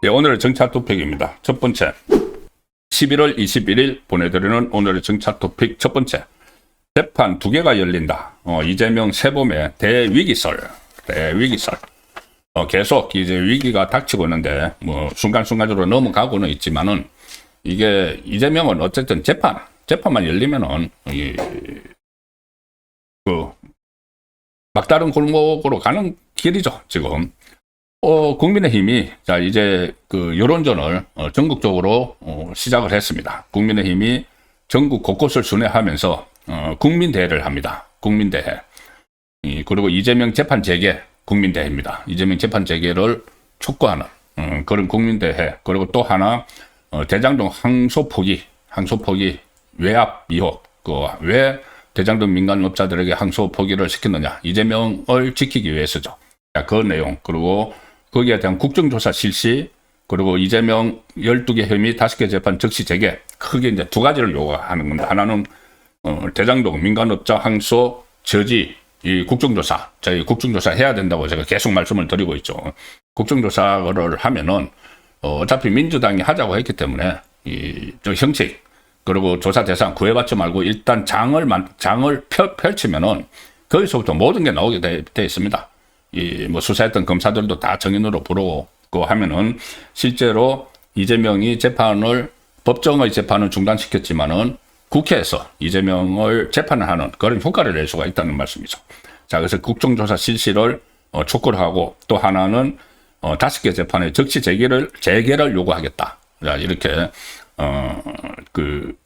예, 오늘의 정치 토픽입니다. 첫 번째, 11월 21일 보내드리는 오늘의 정치 토픽 첫 번째, 재판 2개가 열린다. 이재명 세범의 대위기설. 계속 이제 위기가 닥치고 있는데, 순간순간적으로 넘어가고는 있지만은, 이게 이재명은 어쨌든 재판만 열리면은, 막다른 골목으로 가는 길이죠, 지금. 국민의힘이, 자, 이제 여론전을 전국적으로 시작을 했습니다. 국민의힘이 전국 곳곳을 순회하면서 국민대회를 합니다. 국민대회. 그리고 이재명 재판 재개 국민대회입니다. 이재명 재판 재개를 촉구하는 그런 국민대회. 그리고 또 하나, 대장동 항소 포기 외압 의혹. 왜 대장동 민간업자들에게 항소 포기를 시켰느냐. 이재명을 지키기 위해서죠. 자, 그 내용. 그리고 거기에 대한 국정조사 실시, 그리고 이재명 12개 혐의 5개 재판 즉시 재개. 크게 이제 2가지를 요구하는 건데, 하나는 대장동 민간업자 항소 저지 이 국정조사. 저희 국정조사 해야 된다고 제가 계속 말씀을 드리고 있죠. 국정조사를 하면은 어차피 민주당이 하자고 했기 때문에 저 형식, 그리고 조사 대상 구애받지 말고 일단 장을 펼치면은 거기서부터 모든 게 나오게 돼 있습니다. 수사했던 검사들도 다 정인으로 부르고 하면은 실제로 이재명이 법정의 재판을 중단시켰지만은 국회에서 이재명을 재판을 하는 그런 효과를 낼 수가 있다는 말씀이죠. 자, 그래서 국정조사 실시를 촉구를 하고, 또 하나는 5개 재판의 즉시 재개를 요구하겠다. 자, 이렇게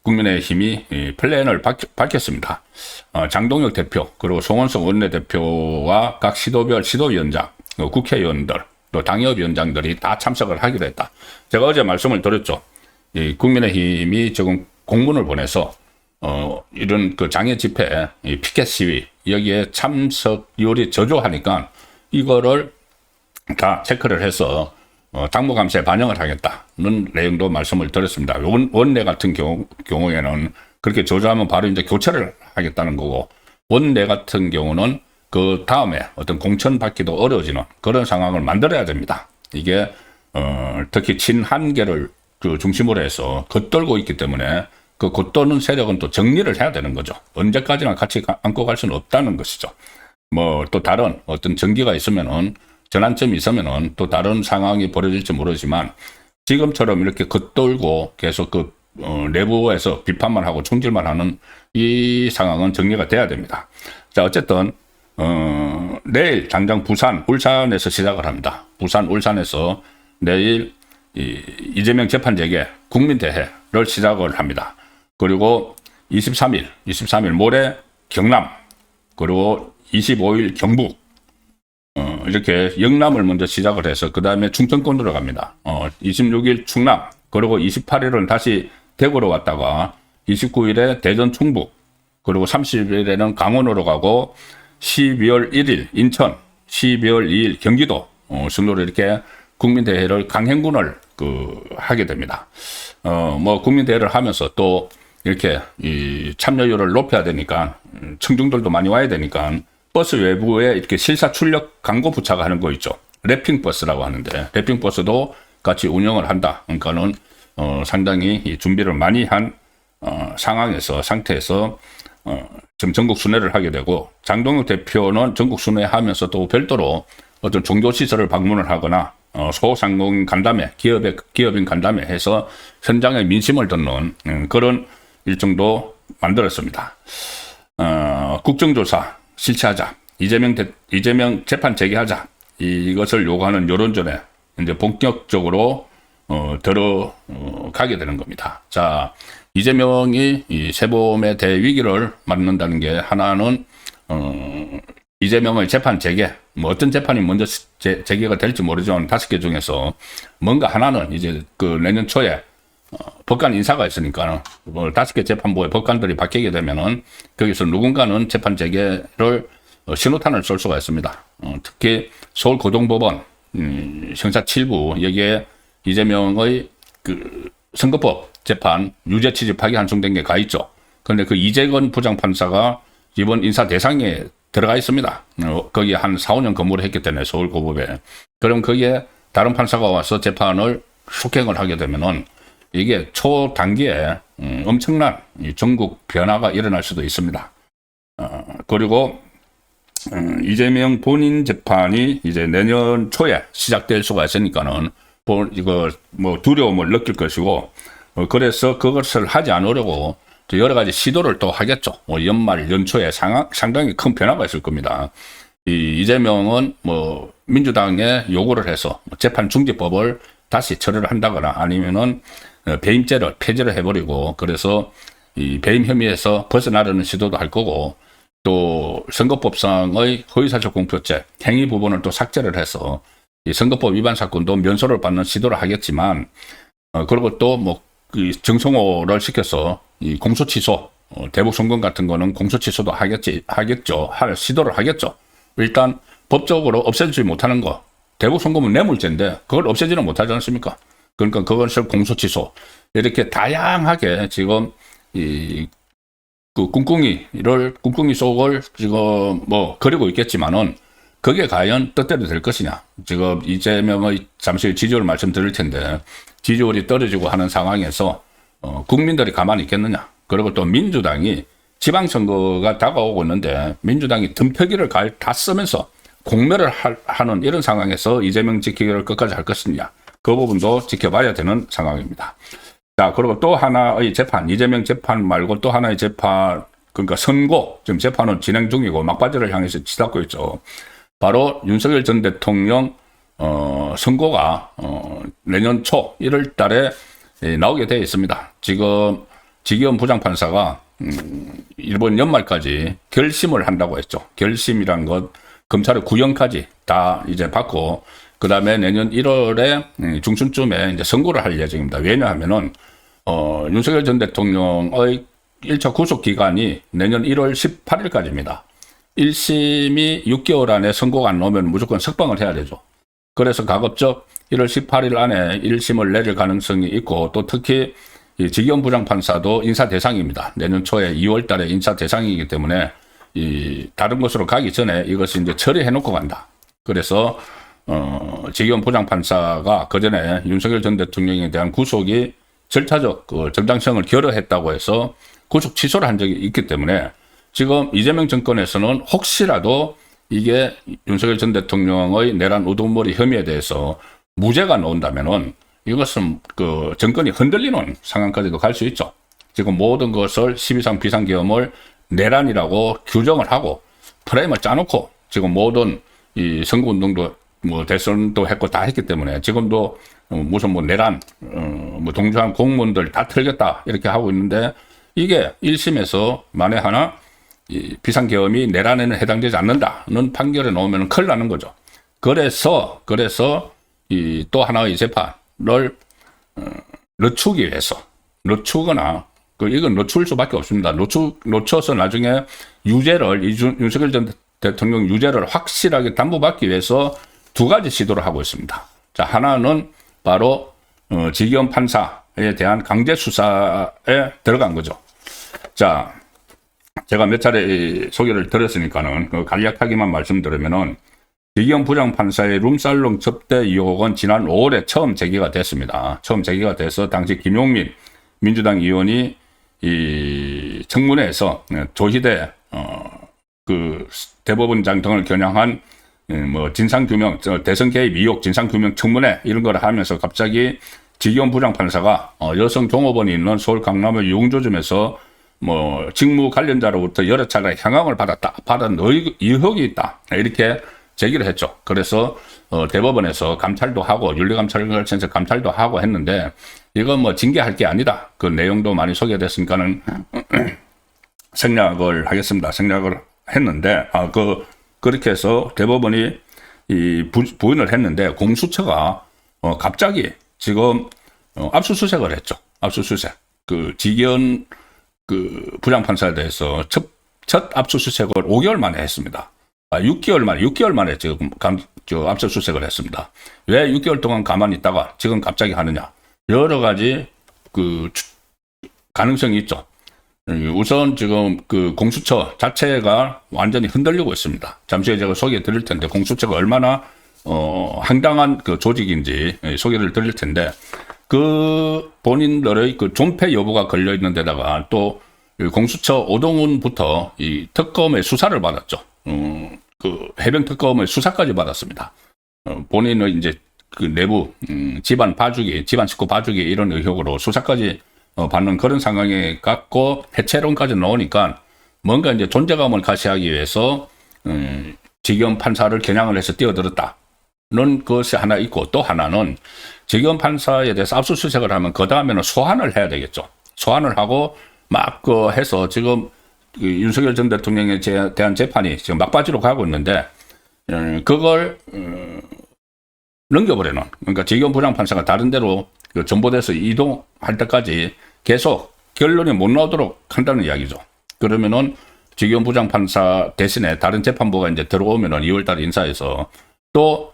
국민의힘이 플랜을 밝혔습니다. 장동혁 대표, 그리고 송원석 원내대표와 각 시도위원장, 국회의원들, 또 당협위원장들이 다 참석을 하기로 했다. 제가 어제 말씀을 드렸죠. 국민의힘이 지금 공문을 보내서 이런 장애 집회, 피켓 시위, 여기에 참석률이 저조하니까 이거를 다 체크를 해서 당무감사에 반영을 하겠다는 내용도 말씀을 드렸습니다. 원내 같은 경우에는 그렇게 저조하면 바로 이제 교체를 하겠다는 거고, 원내 같은 경우는 그 다음에 어떤 공천받기도 어려워지는 그런 상황을 만들어야 됩니다. 이게 특히 친한계를 중심으로 해서 겉돌고 있기 때문에 그 겉도는 세력은 또 정리를 해야 되는 거죠. 언제까지나 같이 안고 갈 수는 없다는 것이죠. 또 다른 어떤 전기가 있으면은, 전환점이 있으면은 또 다른 상황이 벌어질지 모르지만, 지금처럼 이렇게 겉돌고 계속 내부에서 비판만 하고 총질만 하는 이 상황은 정리가 돼야 됩니다. 자, 어쨌든 내일 당장 울산에서 시작을 합니다. 울산에서 내일 이재명 재판 재개 국민대회를 시작을 합니다. 그리고 23일 모레 경남, 그리고 25일 경북, 이렇게 영남을 먼저 시작을 해서 그 다음에 충청권으로 갑니다. 26일 충남, 그리고 28일은 다시 대구로 갔다가 29일에 대전 충북, 그리고 30일에는 강원으로 가고 12월 1일 인천, 12월 2일 경기도 순으로 이렇게 국민대회를 강행군을 하게 됩니다. 국민대회를 하면서 또 이렇게 참여율을 높여야 되니까, 청중들도 많이 와야 되니까 버스 외부에 이렇게 실사 출력 광고 부착 하는 거 있죠. 랩핑버스라고 하는데, 랩핑버스도 같이 운영을 한다. 그러니까는 상당히 준비를 많이 한 상태에서 지금 전국 순회를 하게 되고, 장동혁 대표는 전국 순회하면서 또 별도로 어떤 종교시설을 방문을 하거나 소상공 간담회, 기업인 간담회 해서 현장의 민심을 듣는 그런 일정도 만들었습니다. 국정조사 실시하자, 이재명 재판 재개하자, 이것을 요구하는 여론전에 이제 본격적으로 들어가게 되는 겁니다. 자, 이재명이 이 세범의 대위기를 맞는다는 게, 하나는 이재명의 재판 재개, 어떤 재판이 먼저 재개가 될지 모르지만 5개 중에서 뭔가 하나는 이제 내년 초에 법관 인사가 있으니까 5개 재판부의 법관들이 바뀌게 되면은 거기서 누군가는 재판 재개를 신호탄을 쏠 수가 있습니다. 특히 서울고등법원 형사 7부, 여기에 이재명의 선거법 재판 유죄 취집하기 한송된 게 가 있죠. 그런데 이재건 부장판사가 이번 인사 대상에 들어가 있습니다. 거기 한 4, 5년 근무를 했기 때문에 서울고법에. 그럼 거기에 다른 판사가 와서 재판을 숙행을 하게 되면은 이게 초단기에 엄청난 전국 변화가 일어날 수도 있습니다. 그리고 이재명 본인 재판이 이제 내년 초에 시작될 수가 있으니까는 이거 뭐 두려움을 느낄 것이고, 그래서 그것을 하지 않으려고 여러 가지 시도를 또 하겠죠. 연말 연초에 상당히 큰 변화가 있을 겁니다. 이재명은 뭐 민주당에 요구를 해서 재판 중지법을 다시 처리를 한다거나 아니면은 배임죄를 폐지를 해버리고, 그래서 이 배임 혐의에서 벗어나려는 시도도 할 거고, 또 선거법상의 허위사실 공표죄 행위 부분을 또 삭제를 해서 이 선거법 위반 사건도 면소를 받는 시도를 하겠지만, 그리고 또 뭐 정성호를 시켜서 이 공소 취소, 대북 송금 같은 거는 공소 취소도 하겠죠. 할 시도를 하겠죠. 일단 법적으로 없애지 못하는 거, 대북 송금은 뇌물죄인데 그걸 없애지는 못하지 않습니까? 그러니까 그것을 공소 취소, 이렇게 다양하게 지금 그 꿍꿍이 속을 지금 뭐 그리고 있겠지만은, 그게 과연 뜻대로 될 것이냐. 지금 이재명의 잠시 지지율 말씀드릴 텐데, 지지율이 떨어지고 하는 상황에서 국민들이 가만히 있겠느냐. 그리고 또 민주당이 지방선거가 다가오고 있는데 민주당이 덤터기를 다 쓰면서 공멸을 하는 이런 상황에서 이재명 지키기를 끝까지 할 것이냐. 그 부분도 지켜봐야 되는 상황입니다. 자, 그리고 또 하나의 재판, 이재명 재판 말고 또 하나의 재판, 그러니까 선고, 지금 재판은 진행 중이고 막바지를 향해서 치닫고 있죠. 바로 윤석열 전 대통령 선고가 내년 초 1월 달에 나오게 되어 있습니다. 지금 지기현 부장판사가 이번 연말까지 결심을 한다고 했죠. 결심이란 것, 검찰의 구형까지 다 이제 받고, 그 다음에 내년 1월에 중순쯤에 이제 선고를 할 예정입니다. 왜냐하면은 윤석열 전 대통령의 1차 구속 기간이 내년 1월 18일까지입니다. 1심이 6개월 안에 선고가 안 나오면 무조건 석방을 해야 되죠. 그래서 가급적 1월 18일 안에 1심을 내릴 가능성이 있고, 또 특히 이 지기현 부장판사도 인사 대상입니다. 내년 초에 2월 달에 인사 대상이기 때문에 다른 곳으로 가기 전에 이것을 이제 처리해 놓고 간다. 그래서 지기현 부장판사가 그 전에 윤석열 전 대통령에 대한 구속이 절차적 정당성을 결여했다고 해서 구속 취소를 한 적이 있기 때문에, 지금 이재명 정권에서는 혹시라도 이게 윤석열 전 대통령의 내란 우두머리 혐의에 대해서 무죄가 나온다면은 이것은 그 정권이 흔들리는 상황까지도 갈 수 있죠. 지금 모든 것을 12상 비상계엄을 내란이라고 규정을 하고 프레임을 짜놓고 지금 모든 이 선거운동도 뭐 대선도 했고 다 했기 때문에, 지금도 무슨 뭐 내란 뭐 동조한 공무원들 다 털겠다 이렇게 하고 있는데, 이게 1심에서 만에 하나 이 비상계엄이 내란에는 해당되지 않는다는 판결에 나오면 큰일 나는 거죠. 그래서 이 또 하나의 재판을 늦추기 위해서, 늦추거나 이건 늦출 수밖에 없습니다. 늦춰서 나중에 유죄를 윤석열 전 대통령 유죄를 확실하게 담보받기 위해서 두 가지 시도를 하고 있습니다. 자, 하나는 바로 지기현 판사에 대한 강제 수사에 들어간 거죠. 자, 제가 몇 차례 소개를 드렸으니까는 간략하게만 말씀드리면은, 지기현 부장판사의 룸살롱 접대 의혹은 지난 5월에 처음 제기가 됐습니다. 처음 제기가 돼서 당시 김용민 민주당 의원이 이 청문회에서 조희대 그 대법원장 등을 겨냥한 뭐 진상규명, 대선 개입 의혹 진상규명 청문회 이런 걸 하면서 갑자기 지기현 부장판사가 여성 종업원이 있는 서울 강남의 유흥조점에서 뭐 직무 관련자로부터 여러 차례 향응을 받은 의혹이 있다, 이렇게 제기를 했죠. 그래서 대법원에서 감찰도 하고 윤리감찰관에서 감찰도 하고 했는데, 이건 뭐 징계할 게 아니다. 그 내용도 많이 소개됐으니까는 생략을 하겠습니다. 생략을 했는데, 그렇게 해서 대법원이 부인을 했는데, 공수처가 갑자기 지금 압수수색을 했죠. 압수수색. 그 지기현 그 부장판사에 대해서 첫 압수수색을 5개월 만에 했습니다. 6개월 만에 지금 압수수색을 했습니다. 왜 6개월 동안 가만히 있다가 지금 갑자기 하느냐? 여러 가지 그 가능성이 있죠. 우선 지금 그 공수처 자체가 완전히 흔들리고 있습니다. 잠시 후에 제가 소개해 드릴 텐데 공수처가 얼마나 황당한 그 조직인지 소개를 드릴 텐데 그 본인들의 그 존폐 여부가 걸려 있는 데다가 또 공수처 오동훈부터 이 특검의 수사를 받았죠. 그 해병 특검의 수사까지 받았습니다. 본인의 이제 그 내부 집안 봐주기, 집안 식구 봐주기 이런 의혹으로 수사까지 받는 그런 상황에 갖고 해체론까지 나오니까 뭔가 이제 존재감을 가시하기 위해서 지기현 판사를 겨냥을 해서 뛰어들었다는 것이 하나 있고 또 하나는 지기현 판사에 대해서 압수수색을 하면 그 다음에는 소환을 해야 되겠죠. 소환을 하고 막 그 해서 지금 윤석열 전 대통령에 대한 재판이 지금 막바지로 가고 있는데 그걸 넘겨버리는, 그러니까 지기현 부장판사가 다른 데로 전보돼서 이동할 때까지 계속 결론이 못 나오도록 한다는 이야기죠. 그러면은 지기현 부장판사 대신에 다른 재판부가 이제 들어오면은 2월달 인사해서 또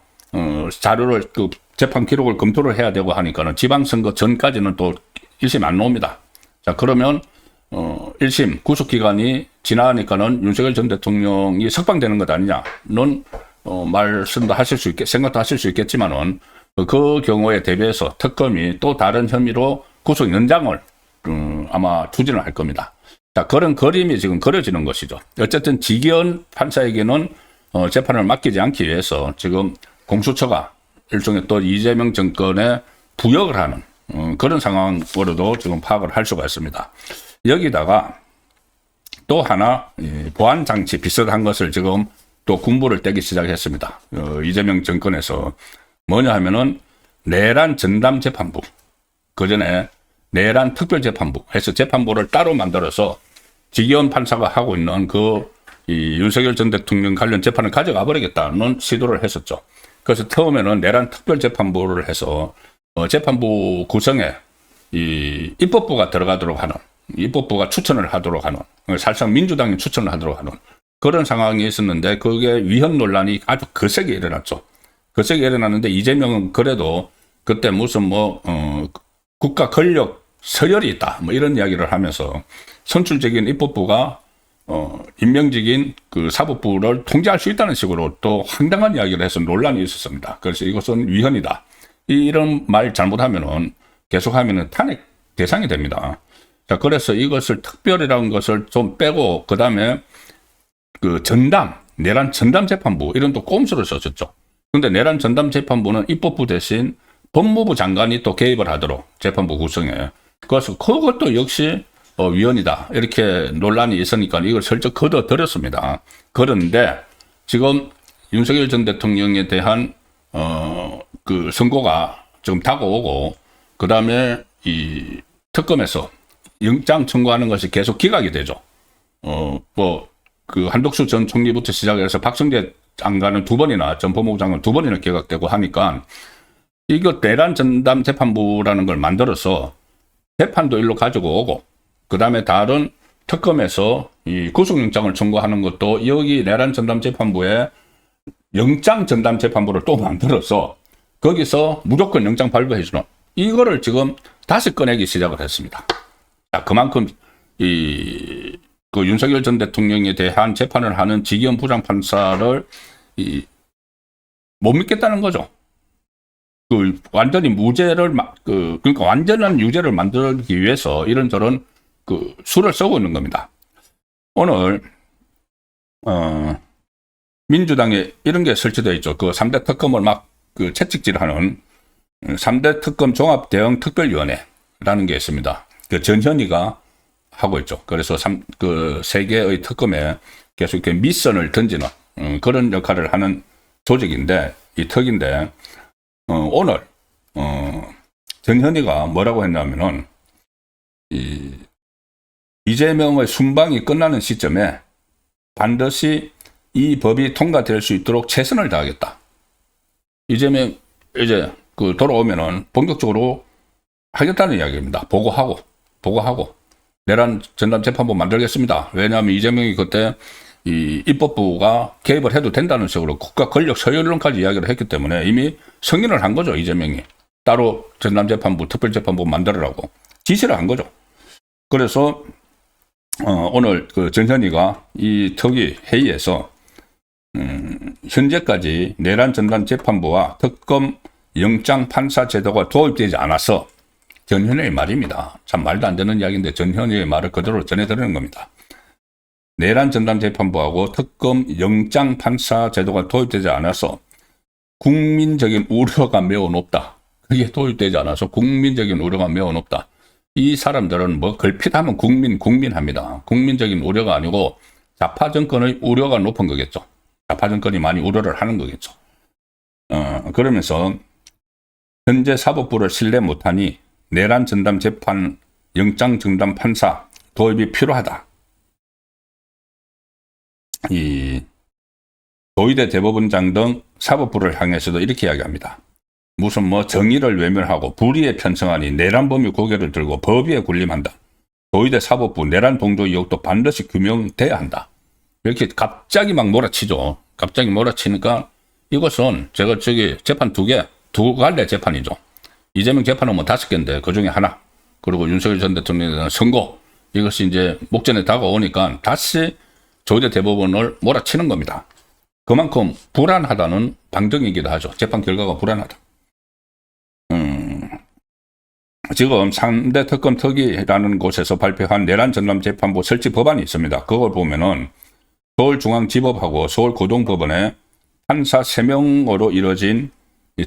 자료를 그 재판 기록을 검토를 해야 되고 하니까는 지방선거 전까지는 또 1심 안 나옵니다. 자, 그러면 1심 구속기간이 지나니까는 윤석열 전 대통령이 석방되는 것 아니냐는 말씀도 하실 수 생각도 하실 수 있겠지만은 그 경우에 대비해서 특검이 또 다른 혐의로 구속 연장을 아마 추진을 할 겁니다. 자, 그런 그림이 지금 그려지는 것이죠. 어쨌든 지기현 판사에게는 재판을 맡기지 않기 위해서 지금 공수처가 일종의 또 이재명 정권에 부역을 하는 그런 상황으로도 지금 파악을 할 수가 있습니다. 여기다가 또 하나 보안 장치 비슷한 것을 지금 또 군부를 떼기 시작했습니다. 이재명 정권에서 뭐냐 하면은 내란 전담 재판부, 그 전에 내란 특별 재판부 해서 재판부를 따로 만들어서 지기현 판사가 하고 있는 이 윤석열 전 대통령 관련 재판을 가져가 버리겠다는 시도를 했었죠. 그래서 처음에는 내란 특별 재판부를 해서 재판부 구성에 이 입법부가 들어가도록 하는, 입법부가 추천을 하도록 하는, 사실상 민주당이 추천을 하도록 하는 그런 상황이 있었는데 그게 위헌 논란이 아주 거세게 일어났죠. 거세게 일어났는데 이재명은 그래도 그때 무슨 국가 권력 서열이 있다 이런 이야기를 하면서 선출적인 입법부가 임명직인 그 사법부를 통제할 수 있다는 식으로 또 황당한 이야기를 해서 논란이 있었습니다. 그래서 이것은 위헌이다. 이런 말 잘못하면은 계속하면은 탄핵 대상이 됩니다. 자, 그래서 이것을 특별이라는 것을 좀 빼고 그 다음에 그 내란 전담 재판부 이런 또 꼼수를 썼었죠. 근데 내란 전담 재판부는 입법부 대신 법무부 장관이 또 개입을 하도록 재판부 구성에. 그래서 그것도 역시 위헌이다 이렇게 논란이 있으니까 이걸 슬쩍 걷어들였습니다. 그런데 지금 윤석열 전 대통령에 대한 그 선고가 지금 다가오고 그 다음에 이 특검에서 영장 청구하는 것이 계속 기각이 되죠. 그 한덕수 전 총리부터 시작해서 박성재 장관은 2번이나 전 법무부 장관 2번이나 기각되고 하니까 이거 내란 전담 재판부라는 걸 만들어서 재판도 일로 가지고 오고 그 다음에 다른 특검에서 이 구속영장을 청구하는 것도 여기 내란 전담 재판부에 영장 전담 재판부를 또 만들어서 거기서 무조건 영장 발부해 주는 이거를 지금 다시 꺼내기 시작을 했습니다. 자, 그만큼 그 윤석열 전 대통령에 대한 재판을 하는 지기현 부장판사를 못 믿겠다는 거죠. 그 완전히 무죄를 그러니까 완전한 유죄를 만들기 위해서 이런저런 그 수를 쓰고 있는 겁니다. 오늘 민주당에 이런 게 설치되어 있죠. 그 3대 특검을 막 그 채찍질하는 3대 특검 종합 대응 특별위원회라는 게 있습니다. 그 전현희가 하고 있죠. 그래서 그 세 개의 특검에 계속 이렇게 미션을 던지는 그런 역할을 하는 조직인데 이 특인데 오늘 전현희가 뭐라고 했냐면은 이재명의 순방이 끝나는 시점에 반드시 이 법이 통과될 수 있도록 최선을 다하겠다. 이재명 이제 그 돌아오면은 본격적으로 하겠다는 이야기입니다. 보고하고 내란 전담 재판부 만들겠습니다. 왜냐하면 이재명이 그때 이 입법부가 개입을 해도 된다는 식으로 국가 권력 서열론까지 이야기를 했기 때문에 이미 승인을 한 거죠. 이재명이 따로 전담 재판부, 특별 재판부 만들으라고 지시를 한 거죠. 그래서 오늘 그 전현희가 이 특위 회의에서 현재까지 내란 전담 재판부와 특검 영장 판사 제도가 도입되지 않아서 전현희의 말입니다. 참 말도 안 되는 이야기인데 전현희의 말을 그대로 전해드리는 겁니다. 내란 전담 재판부하고 특검 영장 판사 제도가 도입되지 않아서 국민적인 우려가 매우 높다. 그게 도입되지 않아서 국민적인 우려가 매우 높다. 이 사람들은 뭐 걸핏하면 국민 합니다. 국민적인 우려가 아니고 좌파 정권의 우려가 높은 거겠죠. 좌파 정권이 많이 우려를 하는 거겠죠. 그러면서 현재 사법부를 신뢰 못하니 내란 전담 재판 영장 전담 판사 도입이 필요하다. 이 조희대 대법원장 등 사법부를 향해서도 이렇게 이야기합니다. 무슨 뭐 정의를 외면하고 불의에 편성하니 내란범이 고개를 들고 법위에 군림한다. 조희대 사법부 내란 동조 의혹도 반드시 규명돼야 한다. 이렇게 갑자기 막 몰아치죠. 갑자기 몰아치니까 이것은 제가 재판 두 갈래 재판이죠. 이재명 재판은 뭐 5개인데 그 중에 하나. 그리고 윤석열 전 대통령에 대한 선고. 이것이 이제 목전에 다가오니까 다시 조희대 대법원을 몰아치는 겁니다. 그만큼 불안하다는 방증이기도 하죠. 재판 결과가 불안하다. 지금 3대 특검 특위라는 곳에서 발표한 내란 전담 재판부 설치 법안이 있습니다. 그걸 보면은 서울중앙지법하고 서울고등법원에 판사 3명으로 이루어진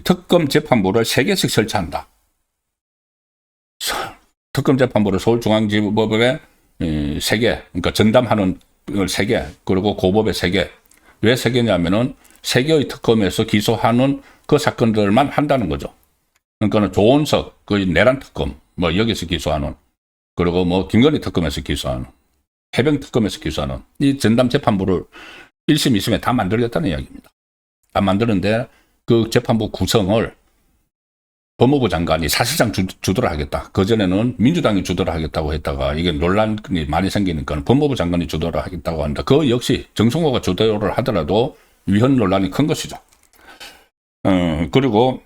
특검 재판부를 3개씩 설치한다. 특검 재판부를 서울중앙지법에 3개, 그러니까 전담하는 3개, 그리고 고법에 3개. 왜 3개냐면은 3개의 특검에서 기소하는 그 사건들만 한다는 거죠. 그러니까 조은석, 그 내란 특검, 뭐 여기서 기소하는, 그리고 뭐 김건희 특검에서 기소하는, 해병 특검에서 기소하는 이 전담 재판부를 1심, 2심에 다 만들겠다는 이야기입니다. 다 만드는데 그 재판부 구성을 법무부 장관이 사실상 주도를 하겠다. 그전에는 민주당이 주도를 하겠다고 했다가 이게 논란이 많이 생기니까 법무부 장관이 주도를 하겠다고 한다. 그 역시 정성호가 주도를 하더라도 위헌 논란이 큰 것이죠. 그리고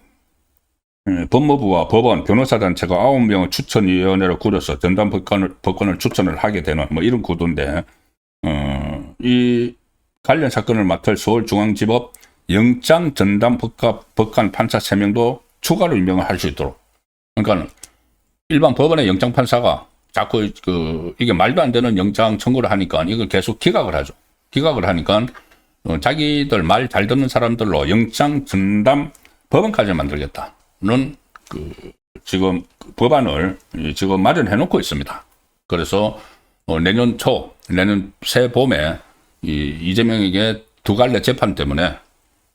법무부와 법원, 변호사단체가 9명의 추천위원회를 꾸려서 전담 법관을 추천을 하게 되는 뭐 이런 구도인데 이 관련 사건을 맡을 서울중앙지법 영장 전담 법관 판사 3명도 추가로 임명을 할 수 있도록. 그러니까 일반 법원의 영장 판사가 자꾸 이게 말도 안 되는 영장 청구를 하니까 이걸 계속 기각을 하죠. 기각을 하니까 자기들 말 잘 듣는 사람들로 영장 전담 법원까지 만들겠다는 지금 법안을 지금 마련해 놓고 있습니다. 그래서 내년 새 봄에 이재명에게 2갈래 재판 때문에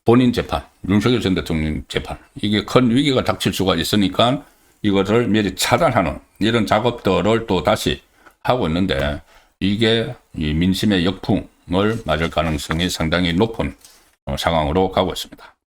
본인 재판, 윤석열 전 대통령 재판, 이게 큰 위기가 닥칠 수가 있으니까 이것을 미리 차단하는 이런 작업들을 또 다시 하고 있는데 이게 이 민심의 역풍을 맞을 가능성이 상당히 높은 상황으로 가고 있습니다.